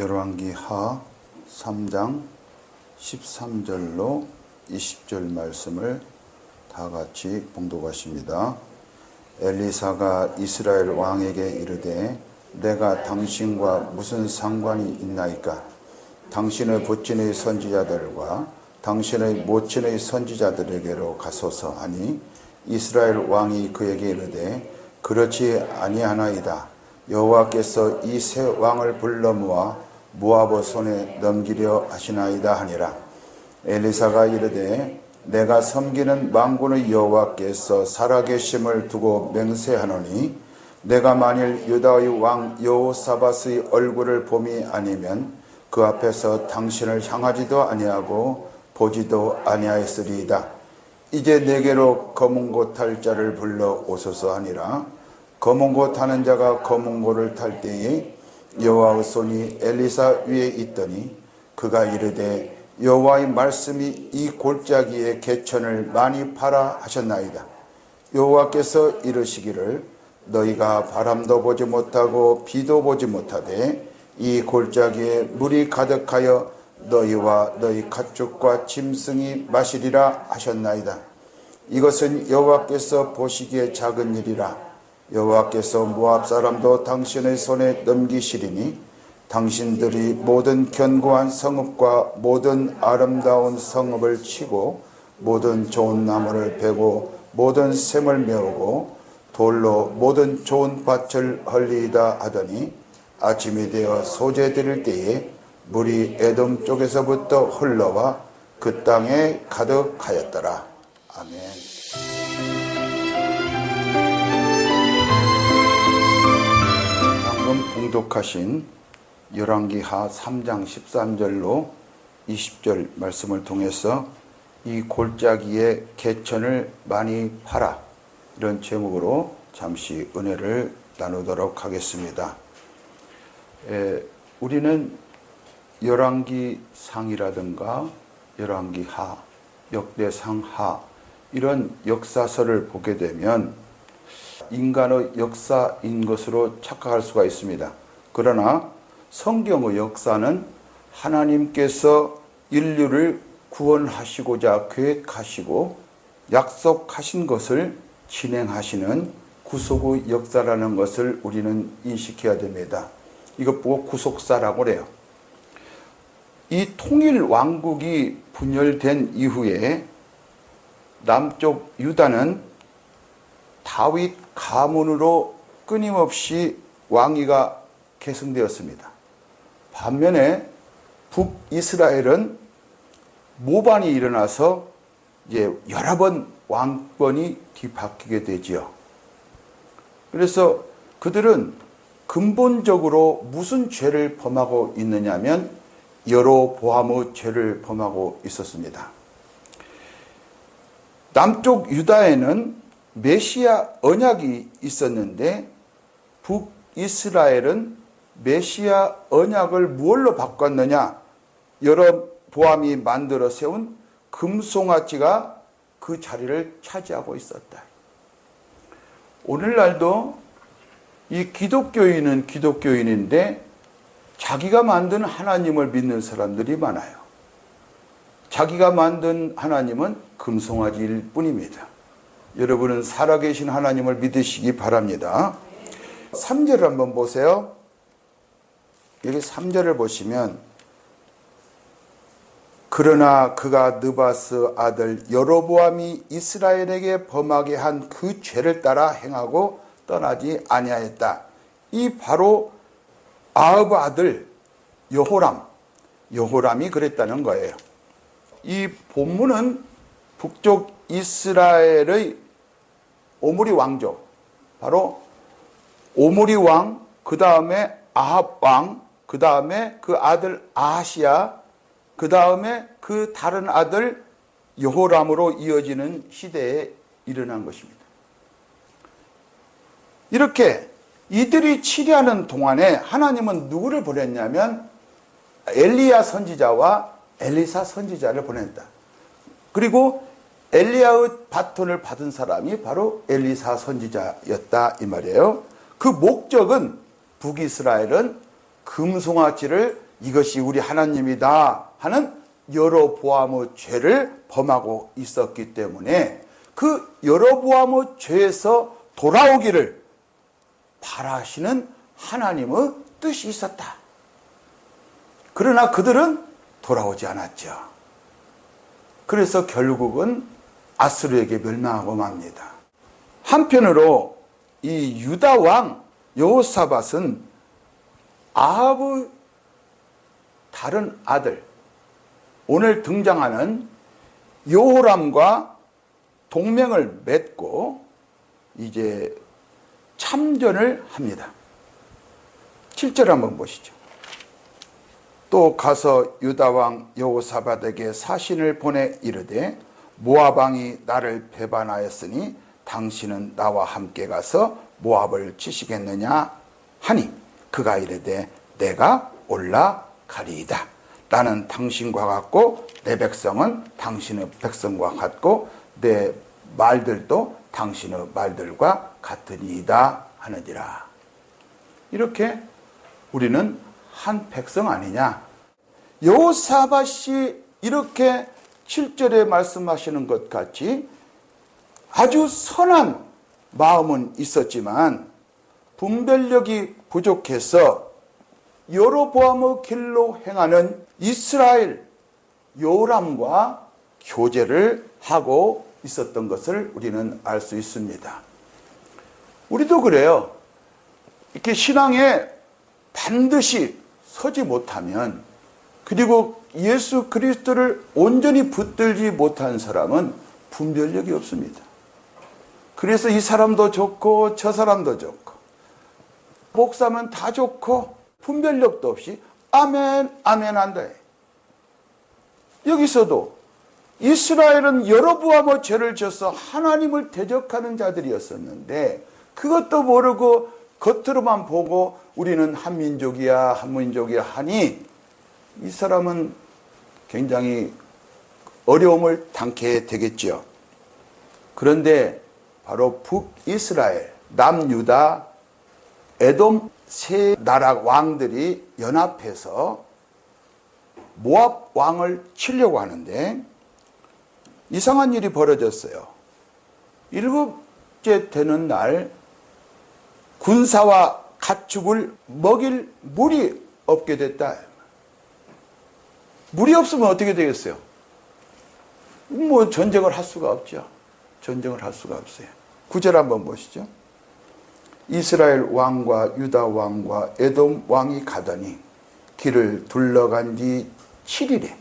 열왕기하 3장 13절로 20절 말씀을 다 같이 봉독하십니다. 엘리사가 이스라엘 왕에게 이르되 내가 당신과 무슨 상관이 있나이까? 당신의 부친의 선지자들과 당신의 모친의 선지자들에게로 가소서 하니 이스라엘 왕이 그에게 이르되 그렇지 아니하나이다. 여호와께서 이 새 왕을 불러 모아 모압의 손에 넘기려 하시나이다 하니라. 엘리사가 이르되 내가 섬기는 만군의 여호와께서 살아계심을 두고 맹세하노니 내가 만일 유다의 왕 여호사밧의 얼굴을 봄이 아니면 그 앞에서 당신을 향하지도 아니하고 보지도 아니하였으리이다. 이제 내게로 검은 고 탈 자를 불러 오소서 하니라. 검은 고 타는 자가 검은 고를 탈 때에 여호와의 손이 엘리사 위에 있더니 그가 이르되 여호와의 말씀이 이 골짜기의 개천을 많이 파라 하셨나이다. 여호와께서 이르시기를 너희가 바람도 보지 못하고 비도 보지 못하되 이 골짜기에 물이 가득하여 너희와 너희 가축과 짐승이 마시리라 하셨나이다. 이것은 여호와께서 보시기에 작은 일이라. 여호와께서 모압 사람도 당신의 손에 넘기시리니 당신들이 모든 견고한 성읍과 모든 아름다운 성읍을 치고 모든 좋은 나무를 베고 모든 샘을 메우고 돌로 모든 좋은 밭을 헐리이다 하더니 아침이 되어 소재 드릴 때에 물이 에돔 쪽에서부터 흘러와 그 땅에 가득하였더라. 아멘. 봉독하신 열왕기하 3장 13절로 20절 말씀을 통해서 이 골짜기의 개천을 많이 파라, 이런 제목으로 잠시 은혜를 나누도록 하겠습니다. 우리는 열왕기상이라든가 열왕기하, 역대상하 이런 역사서를 보게 되면 인간의 역사인 것으로 착각할 수가 있습니다. 그러나 성경의 역사는 하나님께서 인류를 구원하시고자 계획하시고 약속하신 것을 진행하시는 구속의 역사라는 것을 우리는 인식해야 됩니다. 이것 보고 구속사라고 그래요. 이 통일 왕국이 분열된 이후에 남쪽 유다는 다윗 가문으로 끊임없이 왕위가 계승되었습니다. 반면에 북이스라엘은 모반이 일어나서 이제 여러 번 왕권이 뒤바뀌게 되지요. 그래서 그들은 근본적으로 무슨 죄를 범하고 있느냐면 여로보암의 죄를 범하고 있었습니다. 남쪽 유다에는 메시아 언약이 있었는데 북이스라엘은 메시아 언약을 무엇로 바꿨느냐? 여로보암이 만들어 세운 금송아지가 그 자리를 차지하고 있었다. 오늘날도 이 기독교인은 기독교인인데 자기가 만든 하나님을 믿는 사람들이 많아요. 자기가 만든 하나님은 금송아지일 뿐입니다. 여러분은 살아계신 하나님을 믿으시기 바랍니다. 3절을 한번 보세요. 여기 3절을 보시면 그러나 그가 느바스 아들 여로보암이 이스라엘에게 범하게 한 그 죄를 따라 행하고 떠나지 아니하였다. 이 바로 아합 아들 여호람이 그랬다는 거예요. 이 본문은 북쪽 이스라엘의 오므리 왕족, 바로 오므리 왕, 그 다음에 아합 왕, 그 다음에 그 아들 아하시야, 그 다음에 그 다른 아들 여호람으로 이어지는 시대에 일어난 것입니다. 이렇게 이들이 치리하는 동안에 하나님은 누구를 보냈냐면 엘리야 선지자와 엘리사 선지자를 보냈다. 그리고 엘리야의 바톤을 받은 사람이 바로 엘리사 선지자였다 이 말이에요. 그 목적은 북이스라엘은 금송아지를 이것이 우리 하나님이다 하는 여로보암의 죄를 범하고 있었기 때문에 그 여로보암의 죄에서 돌아오기를 바라시는 하나님의 뜻이 있었다. 그러나 그들은 돌아오지 않았죠. 그래서 결국은 아수르에게 멸망하고 맙니다. 한편으로 이 유다 왕 여호사밧은 아합의 다른 아들, 오늘 등장하는 여호람과 동맹을 맺고 이제 참전을 합니다. 7절 한번 보시죠. 또 가서 유다 왕 여호사밧에게 사신을 보내 이르되 모압 왕이 나를 배반하였으니 당신은 나와 함께 가서 모압을 치시겠느냐 하니 그가 이르되 내가 올라가리이다. 나는 당신과 같고 내 백성은 당신의 백성과 같고 내 말들도 당신의 말들과 같으니이다 하느니라. 이렇게 우리는 한 백성 아니냐. 여호사밧이 이렇게 7절에 말씀하시는 것 같이 아주 선한 마음은 있었지만 분별력이 부족해서 여로보암의 길로 행하는 이스라엘 요람과 교제를 하고 있었던 것을 우리는 알 수 있습니다. 우리도 그래요. 이렇게 신앙에 반드시 서지 못하면, 그리고 예수 그리스도를 온전히 붙들지 못한 사람은 분별력이 없습니다. 그래서 이 사람도 좋고 저 사람도 좋고 목사면 다 좋고 분별력도 없이 아멘 아멘 한다. 여기서도 이스라엘은 여로보암의 죄를 져서 하나님을 대적하는 자들이었었는데 그것도 모르고 겉으로만 보고 우리는 한민족이야 한민족이야 하니 이 사람은 굉장히 어려움을 당케 되겠죠. 그런데 바로 북이스라엘, 남유다, 에돔 세 나라 왕들이 연합해서 모압 왕을 치려고 하는데 이상한 일이 벌어졌어요. 7째 되는 날 군사와 가축을 먹일 물이 없게 됐다. 물이 없으면 어떻게 되겠어요? 뭐 전쟁을 할 수가 없죠. 전쟁을 할 수가 없어요. 9절 한번 보시죠. 이스라엘 왕과 유다 왕과 에돔 왕이 가더니 길을 둘러간 지 7일에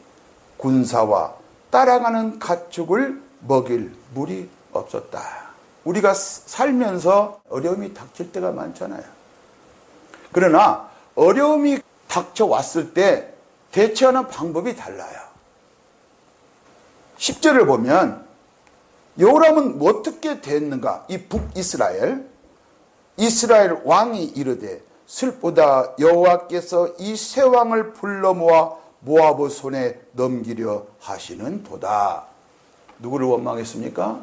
군사와 따라가는 가축을 먹일 물이 없었다. 우리가 살면서 어려움이 닥칠 때가 많잖아요. 그러나 어려움이 닥쳐왔을 때 대처하는 방법이 달라요. 10절을 보면 요람은 어떻게 됐는가? 이 북이스라엘 이스라엘 왕이 이르되 슬프다 여호와께서 이 세 왕을 불러 모아 모압의 손에 넘기려 하시는 도다. 누구를 원망했습니까?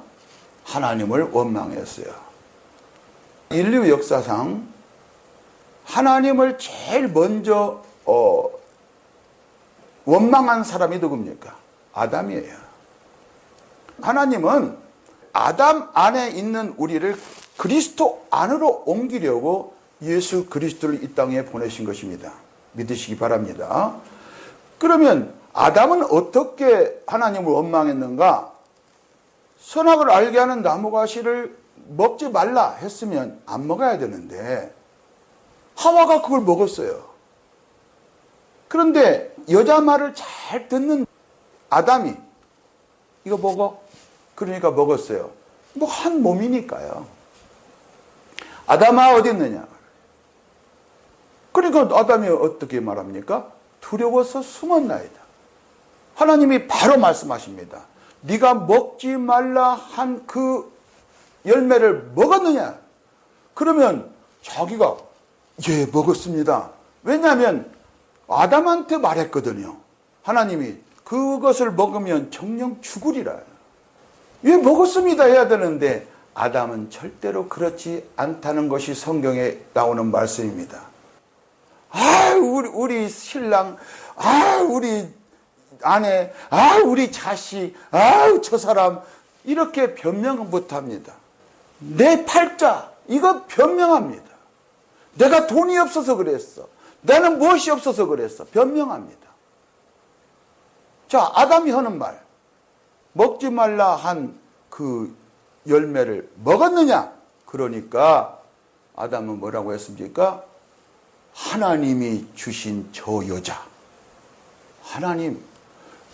하나님을 원망했어요. 인류 역사상 하나님을 제일 먼저 원망한 사람이 누굽니까? 아담이에요. 하나님은 아담 안에 있는 우리를 그리스도 안으로 옮기려고 예수 그리스도를 이 땅에 보내신 것입니다. 믿으시기 바랍니다. 그러면 아담은 어떻게 하나님을 원망했는가? 선악을 알게 하는 나무가시를 먹지 말라 했으면 안 먹어야 되는데 하와가 그걸 먹었어요. 그런데 여자 말을 잘 듣는 아담이 이거 먹어? 그러니까 먹었어요. 뭐 한 몸이니까요. 아담아 어디 있느냐? 그러니까 아담이 어떻게 말합니까? 두려워서 숨었나이다. 하나님이 바로 말씀하십니다. 네가 먹지 말라 한 그 열매를 먹었느냐? 그러면 자기가 예 먹었습니다. 왜냐하면 아담한테 말했거든요. 하나님이 그것을 먹으면 정령 죽으리라. 예 먹었습니다 해야 되는데 아담은 절대로 그렇지 않다는 것이 성경에 나오는 말씀입니다. 우리 신랑, 우리 아내, 우리 자식, 저 사람, 이렇게 변명 못합니다. 내 팔자, 이거 변명합니다. 내가 돈이 없어서 그랬어. 나는 무엇이 없어서 그랬어. 변명합니다. 자, 아담이 하는 말, 먹지 말라 한 그 열매를 먹었느냐? 그러니까 아담은 뭐라고 했습니까? 하나님이 주신 저 여자. 하나님,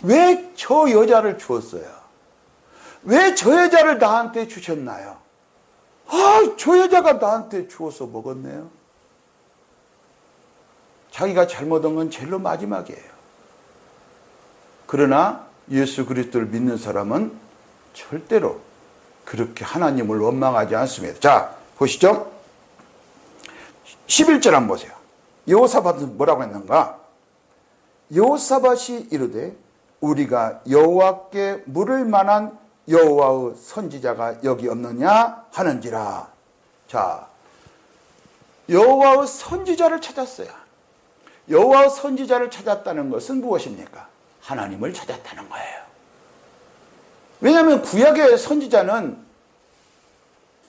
왜 저 여자를 주었어요? 왜 저 여자를 나한테 주셨나요? 저 여자가 나한테 주어서 먹었네요. 자기가 잘못한 건 제일 마지막이에요. 그러나 예수 그리스도를 믿는 사람은 절대로 그렇게 하나님을 원망하지 않습니다. 자, 보시죠. 11절 한번 보세요. 여호사밧은 뭐라고 했는가? 여호사밧이 이르되 우리가 여호와께 물을 만한 여호와의 선지자가 여기 없느냐 하는지라. 자, 여호와의 선지자를 찾았어요. 여호와의 선지자를 찾았다는 것은 무엇입니까? 하나님을 찾았다는 거예요. 왜냐하면 구약의 선지자는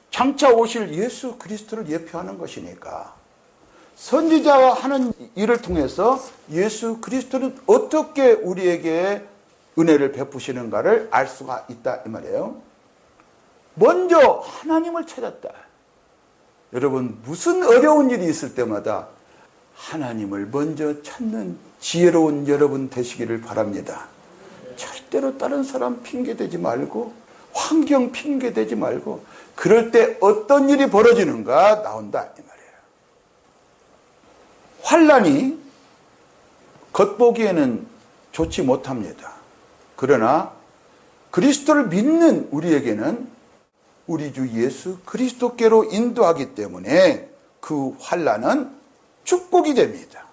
장차 오실 예수 그리스도를 예표하는 것이니까 선지자와 하는 일을 통해서 예수 그리스도는 어떻게 우리에게 은혜를 베푸시는가를 알 수가 있다 이 말이에요. 먼저 하나님을 찾았다. 여러분, 무슨 어려운 일이 있을 때마다 하나님을 먼저 찾는 지혜로운 여러분 되시기를 바랍니다. 절대로 다른 사람 핑계대지 말고 환경 핑계대지 말고 그럴 때 어떤 일이 벌어지는가 나온다 이 말이에요. 환난이 겉보기에는 좋지 못합니다. 그러나 그리스도를 믿는 우리에게는 우리 주 예수 그리스도께로 인도하기 때문에 그 환난은 축복이 됩니다.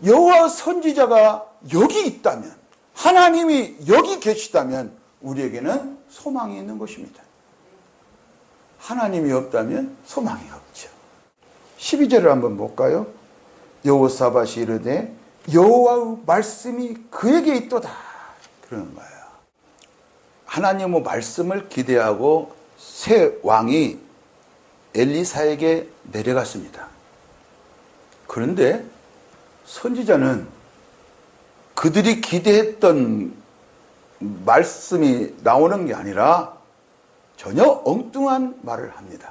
여호와 선지자가 여기 있다면, 하나님이 여기 계시다면 우리에게는 소망이 있는 것입니다. 하나님이 없다면 소망이 없죠. 12절을 한번 볼까요? 여호사밧이 이르되 여호와의 말씀이 그에게 있도다 그러는 거예요. 하나님의 말씀을 기대하고 새 왕이 엘리사에게 내려갔습니다. 그런데 선지자는 그들이 기대했던 말씀이 나오는 게 아니라 전혀 엉뚱한 말을 합니다.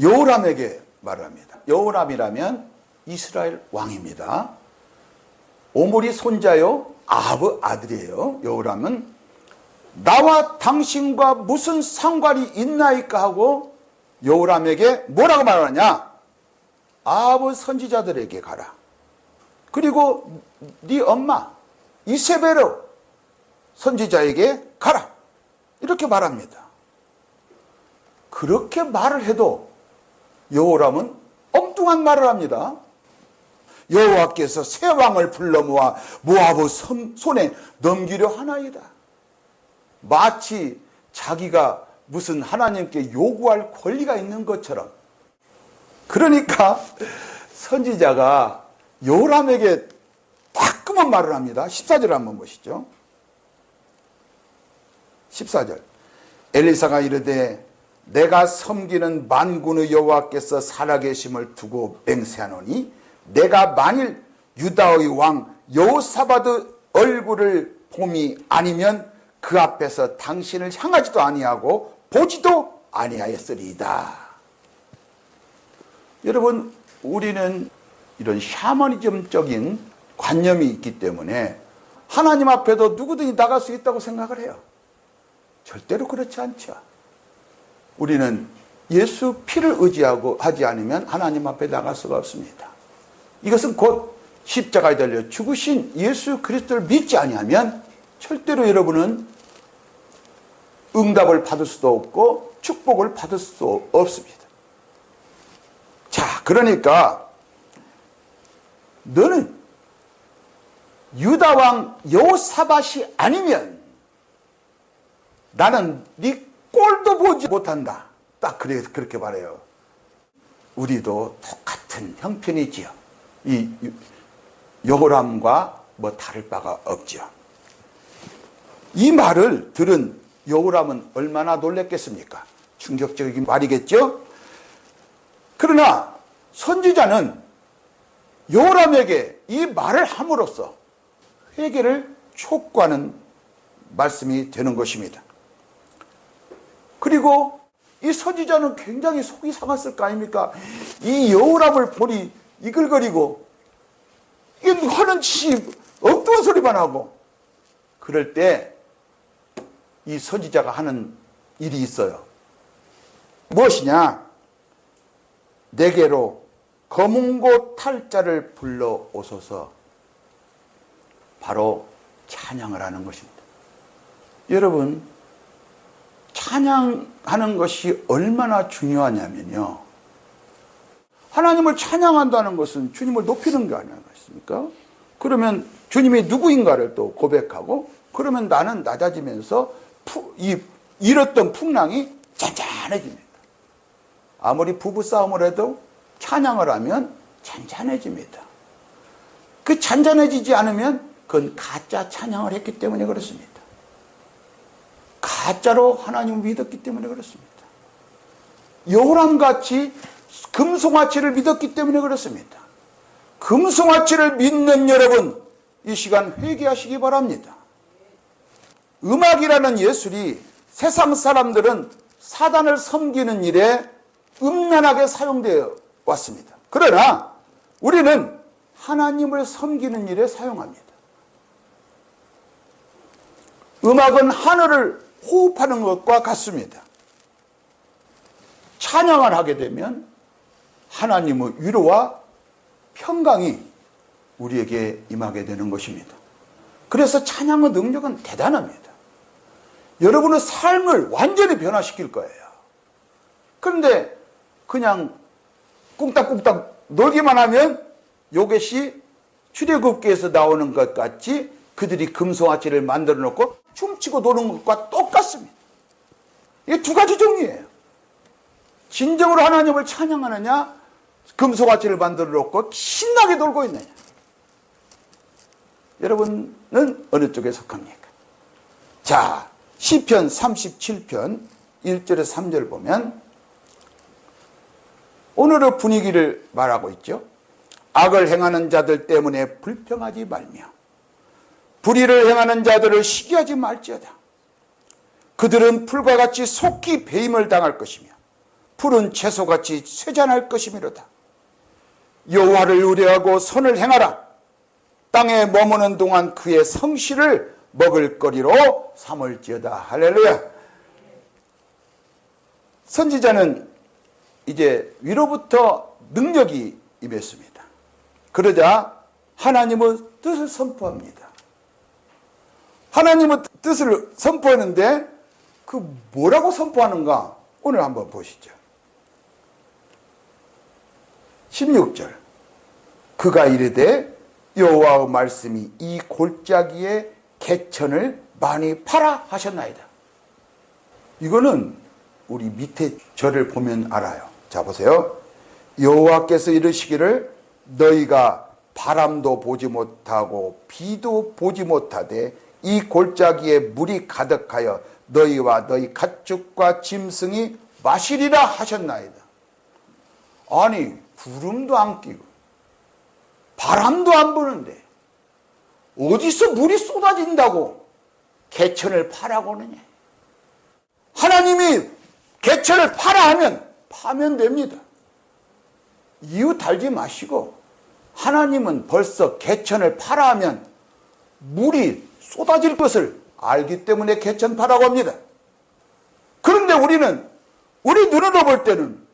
여호람에게 말을 합니다. 여호람이라면 이스라엘 왕입니다. 오므리 손자요 아합의 아들이에요. 여호람은 나와 당신과 무슨 상관이 있나이까 하고 여호람에게 뭐라고 말하느냐? 아합의 선지자들에게 가라. 그리고 네 엄마 이세벨의 선지자에게 가라. 이렇게 말합니다. 그렇게 말을 해도 여호람은 엉뚱한 말을 합니다. 여호와께서 새 왕을 불러 모아 모압의 손에 넘기려 하나이다. 마치 자기가 무슨 하나님께 요구할 권리가 있는 것처럼. 그러니까 선지자가 여호람에게 따끔한 말을 합니다. 14절 한번 보시죠. 14절. 엘리사가 이르되 내가 섬기는 만군의 여호와께서 살아계심을 두고 맹세하노니 내가 만일 유다의 왕 여호사밧의 얼굴을 봄이 아니면 그 앞에서 당신을 향하지도 아니하고 보지도 아니하였으리이다. 여러분, 우리는 이런 샤머니즘적인 관념이 있기 때문에 하나님 앞에도 누구든지 나갈 수 있다고 생각을 해요. 절대로 그렇지 않죠. 우리는 예수 피를 의지하고 하지 않으면 하나님 앞에 나갈 수가 없습니다. 이것은 곧 십자가에 달려 죽으신 예수 그리스도를 믿지 아니하면 절대로 여러분은 응답을 받을 수도 없고 축복을 받을 수도 없습니다. 자, 그러니까 너는 유다 왕 여호사밧이 아니면 나는 네 꼴도 보지 못한다. 딱 그렇게 말해요. 우리도 똑같은 형편이지요. 이 여호람과 뭐 다를 바가 없지요. 이 말을 들은 여호람은 얼마나 놀랬겠습니까? 충격적인 말이겠죠? 그러나 선지자는 여호람에게 이 말을 함으로써 회개를 촉구하는 말씀이 되는 것입니다. 그리고 이 선지자는 굉장히 속이 상했을 거 아닙니까? 이 여호람을 보니 이글거리고 이게 하는 짓이 엉뚱한 소리만 하고, 그럴 때 이 선지자가 하는 일이 있어요. 무엇이냐? 내게로 검은고 탈자를 불러오소서. 바로 찬양을 하는 것입니다. 여러분, 찬양하는 것이 얼마나 중요하냐면요, 하나님을 찬양한다는 것은 주님을 높이는 게 아니겠습니까? 그러면 주님이 누구인가를 또 고백하고, 그러면 나는 낮아지면서 잃었던 풍랑이 잔잔해집니다. 아무리 부부싸움을 해도 찬양을 하면 잔잔해집니다. 그 잔잔해지지 않으면 그건 가짜 찬양을 했기 때문에 그렇습니다. 가짜로 하나님을 믿었기 때문에 그렇습니다. 여호람같이 금송아치를 믿었기 때문에 그렇습니다. 금송아치를 믿는 여러분, 이 시간 회개하시기 바랍니다. 음악이라는 예술이 세상 사람들은 사단을 섬기는 일에 음란하게 사용되어 왔습니다. 그러나 우리는 하나님을 섬기는 일에 사용합니다. 음악은 하늘을 호흡하는 것과 같습니다. 찬양을 하게 되면 하나님의 위로와 평강이 우리에게 임하게 되는 것입니다. 그래서 찬양의 능력은 대단합니다. 여러분의 삶을 완전히 변화시킬 거예요. 그런데 그냥 꿍딱꿍딱 놀기만 하면 요것이 출애굽기에서 나오는 것 같이 그들이 금송아치를 만들어 놓고 춤추고 노는 것과 똑같습니다. 이게 두 가지 종류예요. 진정으로 하나님을 찬양하느냐, 금송아치를 만들어 놓고 신나게 놀고 있느냐. 여러분은 어느 쪽에 속합니까? 자, 시편 37편 1절에서 3절 보면 오늘의 분위기를 말하고 있죠. 악을 행하는 자들 때문에 불평하지 말며 불의를 행하는 자들을 시기하지 말지어다. 그들은 풀과 같이 속히 배임을 당할 것이며 푸른 채소같이 쇠잔할 것이미로다. 여호와를 의뢰하고 선을 행하라. 땅에 머무는 동안 그의 성실을 먹을 거리로 삼을지어다. 할렐루야. 선지자는 이제 위로부터 능력이 임했습니다. 그러자 하나님의 뜻을 선포합니다. 하나님의 뜻을 선포하는데 그 뭐라고 선포하는가? 오늘 한번 보시죠. 16절. 그가 이르되 여호와의 말씀이 이 골짜기에 개천을 많이 파라 하셨나이다. 이거는 우리 밑에 절을 보면 알아요. 자, 보세요. 여호와께서 이르시기를 너희가 바람도 보지 못하고 비도 보지 못하되 이 골짜기에 물이 가득하여 너희와 너희 가축과 짐승이 마시리라 하셨나이다. 아니, 구름도 안 끼고 바람도 안 부는데 어디서 물이 쏟아진다고 개천을 파라고 하느냐. 하나님이 개천을 파라 하면 파면 됩니다. 이유 달지 마시고 하나님은 벌써 개천을 파라 하면 물이 쏟아질 것을 알기 때문에 개천 파라고 합니다. 그런데 우리는 우리 눈으로 볼 때는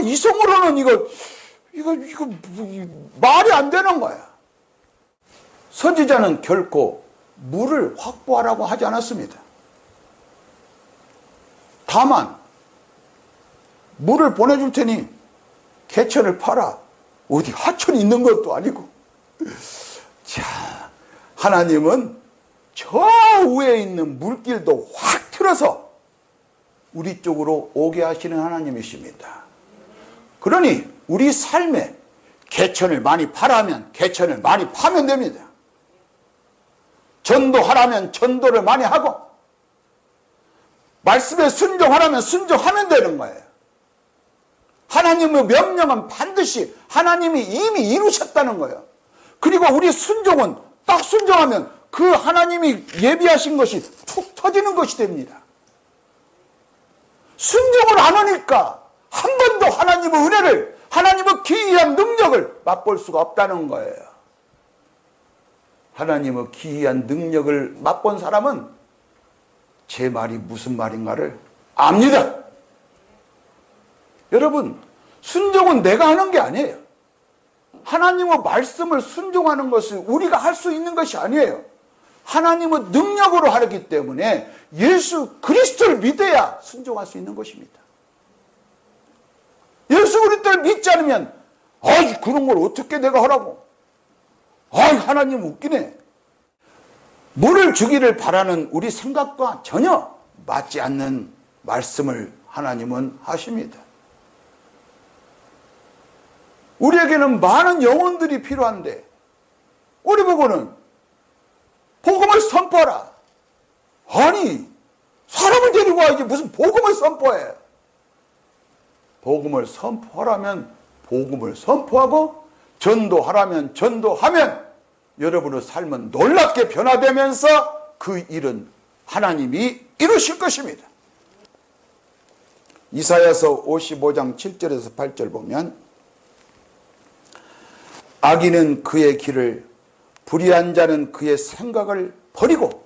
이성으로는 이거 말이 안 되는 거야. 선지자는 결코 물을 확보하라고 하지 않았습니다. 다만 물을 보내줄 테니 개천을 파라. 어디 하천이 있는 것도 아니고. 자, 하나님은 저 위에 있는 물길도 확 틀어서 우리 쪽으로 오게 하시는 하나님이십니다. 그러니 우리 삶에 개천을 많이 파라면 개천을 많이 파면 됩니다. 전도하라면 전도를 많이 하고, 말씀에 순종하라면 순종하면 되는 거예요. 하나님의 명령은 반드시 하나님이 이미 이루셨다는 거예요. 그리고 우리 순종은 딱 순종하면 그 하나님이 예비하신 것이 툭 터지는 것이 됩니다. 순종을 안 하니까 한 번도 하나님의 은혜를, 하나님의 기이한 능력을 맛볼 수가 없다는 거예요. 하나님의 기이한 능력을 맛본 사람은 제 말이 무슨 말인가를 압니다. 여러분, 순종은 내가 하는 게 아니에요. 하나님의 말씀을 순종하는 것을 우리가 할 수 있는 것이 아니에요. 하나님의 능력으로 하기 때문에 예수 그리스도를 믿어야 순종할 수 있는 것입니다. 예수 그리스도를 믿지 않으면 아이 그런 걸 어떻게 내가 하라고, 아이 하나님 웃기네. 물을 주기를 바라는 우리 생각과 전혀 맞지 않는 말씀을 하나님은 하십니다. 우리에게는 많은 영혼들이 필요한데 우리 보고는 복음을 선포하라. 아니 사람을 데리고 와야지 무슨 복음을 선포해. 복음을 선포하라면 복음을 선포하고, 전도하라면 전도하면 여러분의 삶은 놀랍게 변화되면서 그 일은 하나님이 이루실 것입니다. 이사야서 55장 7절에서 8절 보면, 악인은 그의 길을, 불의한 자는 그의 생각을 버리고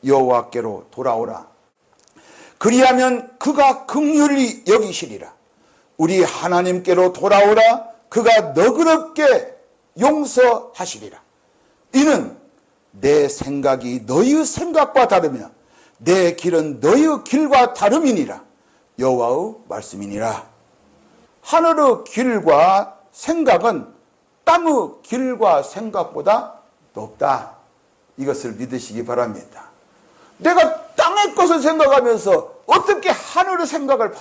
여호와께로 돌아오라. 그리하면 그가 긍휼히 여기시리라. 우리 하나님께로 돌아오라. 그가 너그럽게 용서하시리라. 이는 내 생각이 너희의 생각과 다르며 내 길은 너희의 길과 다름이니라. 여호와의 말씀이니라. 하늘의 길과 생각은 땅의 길과 생각보다 높다. 이것을 믿으시기 바랍니다. 내가 땅의 것을 생각하면서 어떻게 하늘의 생각을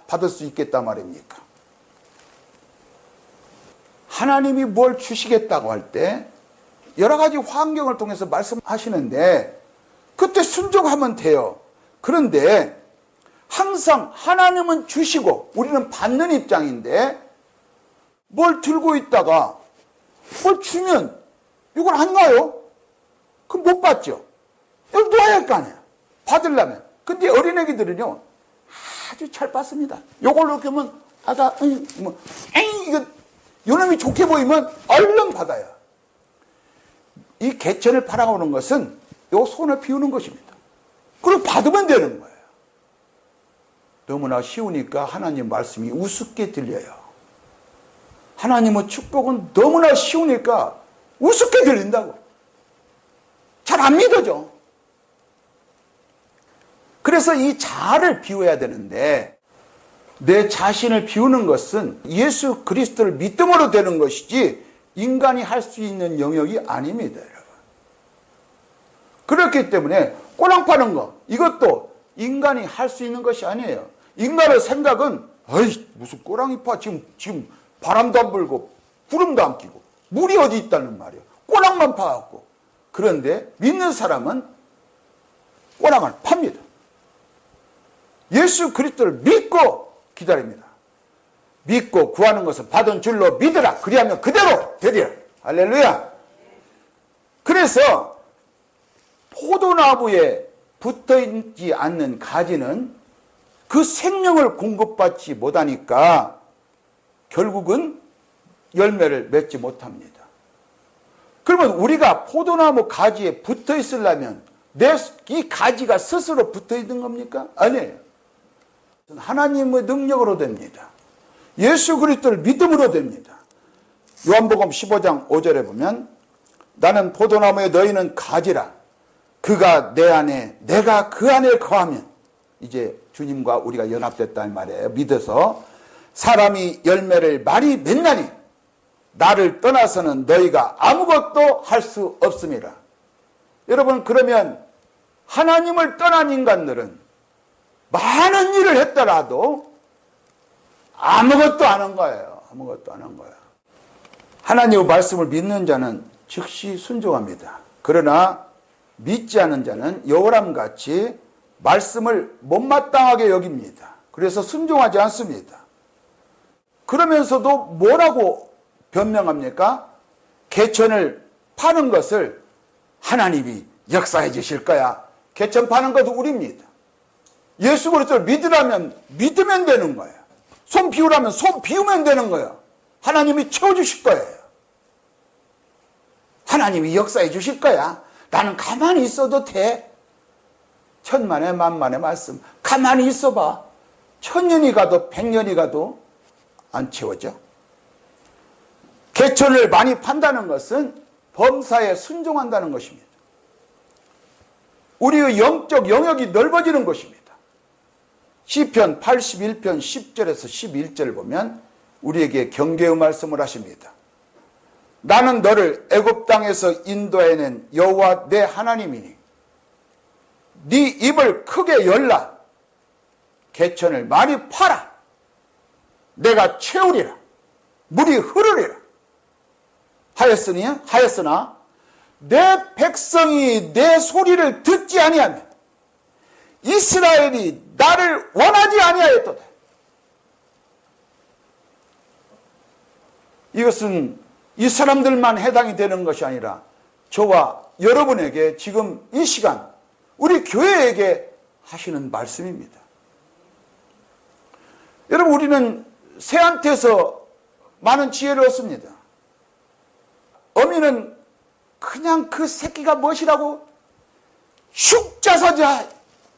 받을 수 있겠단 말입니까? 하나님이 뭘 주시겠다고 할 때 여러 가지 환경을 통해서 말씀하시는데 그때 순종하면 돼요. 그런데 항상 하나님은 주시고 우리는 받는 입장인데, 뭘 들고 있다가 뭘 주면 이걸 안 놔요? 그럼 못 받죠. 이걸 놔야 할 거 아니야, 받으려면. 근데 어린애기들은요 아주 잘 받습니다. 요걸로 이렇게 하면 아가 이거 요놈이 좋게 보이면 얼른 받아요. 이 개천을 팔아오는 것은 요 손을 비우는 것입니다. 그리고 받으면 되는 거예요. 너무나 쉬우니까 하나님 말씀이 우습게 들려요. 하나님의 축복은 너무나 쉬우니까 우습게 들린다고. 잘 안 믿어져. 그래서 이 자아를 비워야 되는데, 내 자신을 비우는 것은 예수 그리스도를 믿음으로 되는 것이지 인간이 할 수 있는 영역이 아닙니다, 여러분. 그렇기 때문에 꼬랑 파는 거, 이것도 인간이 할 수 있는 것이 아니에요. 인간의 생각은 어이 무슨 꼬랑이 파, 지금 바람도 안 불고 구름도 안 끼고 물이 어디 있다는 말이에요. 꼬랑만 파갖고. 그런데 믿는 사람은 꼬랑을 팝니다. 예수 그리스도를 믿고 기다립니다. 믿고 구하는 것은 받은 줄로 믿으라. 그리하면 그대로 되리라. 할렐루야. 그래서 포도나무에 붙어있지 않는 가지는 그 생명을 공급받지 못하니까 결국은 열매를 맺지 못합니다. 그러면 우리가 포도나무 가지에 붙어 있으려면 이 가지가 스스로 붙어 있는 겁니까? 아니에요. 하나님의 능력으로 됩니다. 예수 그리스도를 믿음으로 됩니다. 요한복음 15장 5절에 보면, 나는 포도나무에 너희는 가지라. 그가 내 안에 내가 그 안에 거하면, 이제 주님과 우리가 연합됐다는 말이에요. 믿어서 사람이 열매를 많이 맺나니 나를 떠나서는 너희가 아무것도 할 수 없습니다. 여러분, 그러면 하나님을 떠난 인간들은 많은 일을 했더라도 아무것도 안 한 거예요. 아무것도 안 한 거예요. 하나님의 말씀을 믿는 자는 즉시 순종합니다. 그러나 믿지 않은 자는 여호람같이 말씀을 못마땅하게 여깁니다. 그래서 순종하지 않습니다. 그러면서도 뭐라고 변명합니까? 개천을 파는 것을 하나님이 역사해 주실 거야. 개천 파는 것도 우리입니다. 예수 그리스도를 믿으라면 믿으면 되는 거예요. 손 비우라면 손 비우면 되는 거예요. 하나님이 채워주실 거예요. 하나님이 역사해 주실 거야. 나는 가만히 있어도 돼. 천만의 만만의 말씀. 가만히 있어봐. 1000년이 가도 100년이 가도 안 채워져. 개천을 많이 판다는 것은 범사에 순종한다는 것입니다. 우리의 영적 영역이 넓어지는 것입니다. 시편 81편 10절에서 11절을 보면 우리에게 경계의 말씀을 하십니다. 나는 너를 애굽 땅에서 인도해낸 여호와 내 하나님이니 네 입을 크게 열라. 개천을 많이 팔아. 내가 채우리라. 물이 흐르리라. 하였으나 내 백성이 내 소리를 듣지 아니하면 이스라엘이 나를 원하지 아니하였도다. 이것은 이 사람들만 해당이 되는 것이 아니라 저와 여러분에게 지금 이 시간 우리 교회에게 하시는 말씀입니다. 여러분, 우리는 새한테서 많은 지혜를 얻습니다. 어미는 그냥 그 새끼가 무엇이라고 슉 짜서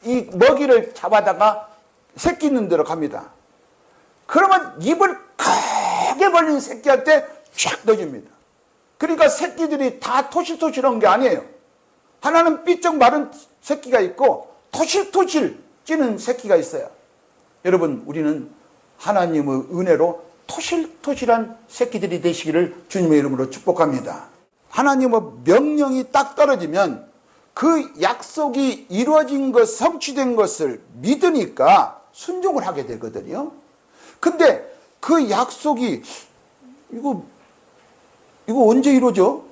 이 먹이를 잡아다가 새끼 있는 데로 갑니다. 그러면 입을 크게 벌린 새끼한테 쫙 넣어줍니다. 그러니까 새끼들이 다 토실토실한 게 아니에요. 하나는 삐쩍 마른 새끼가 있고 토실토실 찌는 새끼가 있어요. 여러분, 우리는 하나님의 은혜로 토실토실한 새끼들이 되시기를 주님의 이름으로 축복합니다. 하나님의 명령이 딱 떨어지면 그 약속이 이루어진 것, 성취된 것을 믿으니까 순종을 하게 되거든요. 근데 그 약속이 이거 언제 이루어져?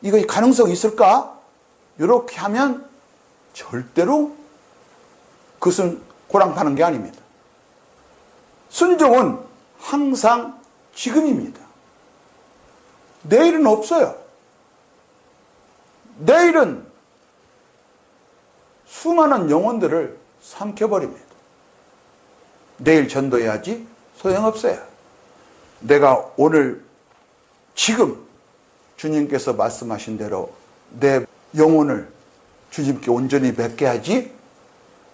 이거 가능성 있을까? 이렇게 하면 절대로 그것은 고랑파는 게 아닙니다. 순종은 항상 지금입니다. 내일은 없어요. 내일은 수많은 영혼들을 삼켜버립니다. 내일 전도해야지 소용없어요. 내가 오늘 지금 주님께서 말씀하신 대로 내 영혼을 주님께 온전히 맺게 하지,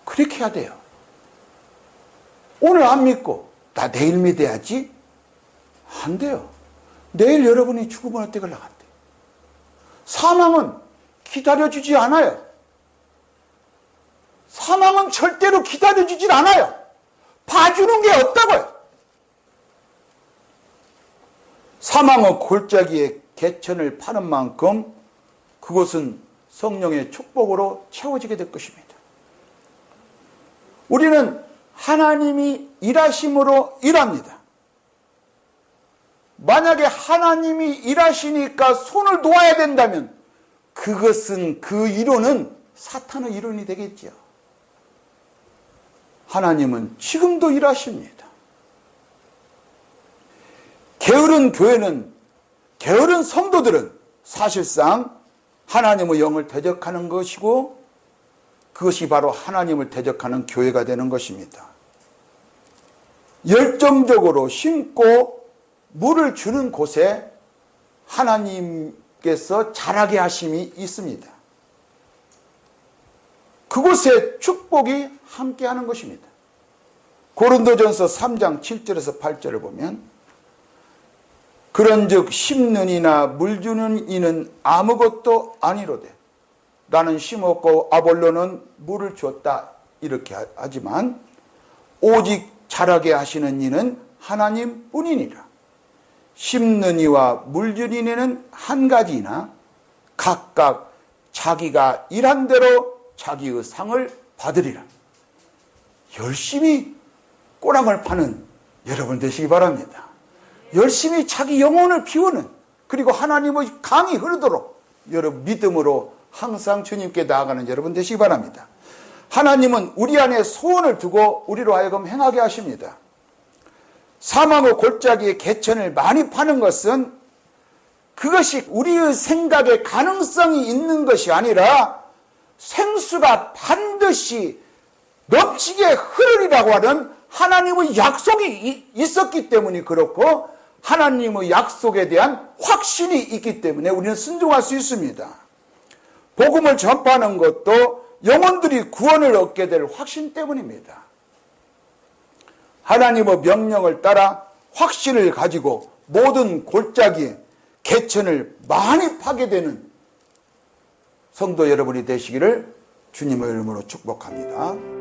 그렇게 해야 돼요. 오늘 안 믿고 나 내일 믿어야지, 안 돼요. 내일 여러분이 죽으면 어떻게 나간대? 사망은 기다려주지 않아요. 사망은 절대로 기다려주질 않아요. 봐주는 게 없다고요. 사망의 골짜기에 개천을 파는 만큼 그것은 성령의 축복으로 채워지게 될 것입니다. 우리는 하나님이 일하심으로 일합니다. 만약에 하나님이 일하시니까 손을 놓아야 된다면 그것은, 그 이론은 사탄의 이론이 되겠죠. 하나님은 지금도 일하십니다. 게으른 교회는, 게으른 성도들은 사실상 하나님의 영을 대적하는 것이고 그것이 바로 하나님을 대적하는 교회가 되는 것입니다. 열정적으로 심고 물을 주는 곳에 하나님께서 자라게 하심이 있습니다. 그곳에 축복이 함께하는 것입니다. 고린도전서 3장 7절에서 8절을 보면 그런즉 심는 이나 물 주는 이는 아무것도 아니로되 나는 심었고 아볼로는 물을 줬다, 이렇게 하지만 오직 자라게 하시는 이는 하나님 뿐이니라. 심는 이와 물 주는 이는 한 가지이나 각각 자기가 일한 대로 자기의 상을 받으리라. 열심히 꼬랑을 파는 여러분 되시기 바랍니다. 열심히 자기 영혼을 비우는, 그리고 하나님의 강이 흐르도록 여러분 믿음으로 항상 주님께 나아가는 여러분 되시기 바랍니다. 하나님은 우리 안에 소원을 두고 우리로 하여금 행하게 하십니다. 사망의 골짜기에 개천을 많이 파는 것은 그것이 우리의 생각에 가능성이 있는 것이 아니라 생수가 반드시 넘치게 흐르리라고 하는 하나님의 약속이 있었기 때문에 그렇고, 하나님의 약속에 대한 확신이 있기 때문에 우리는 순종할 수 있습니다. 복음을 전파하는 것도 영혼들이 구원을 얻게 될 확신 때문입니다. 하나님의 명령을 따라 확신을 가지고 모든 골짜기, 개천을 많이 파게 되는 성도 여러분이 되시기를 주님의 이름으로 축복합니다.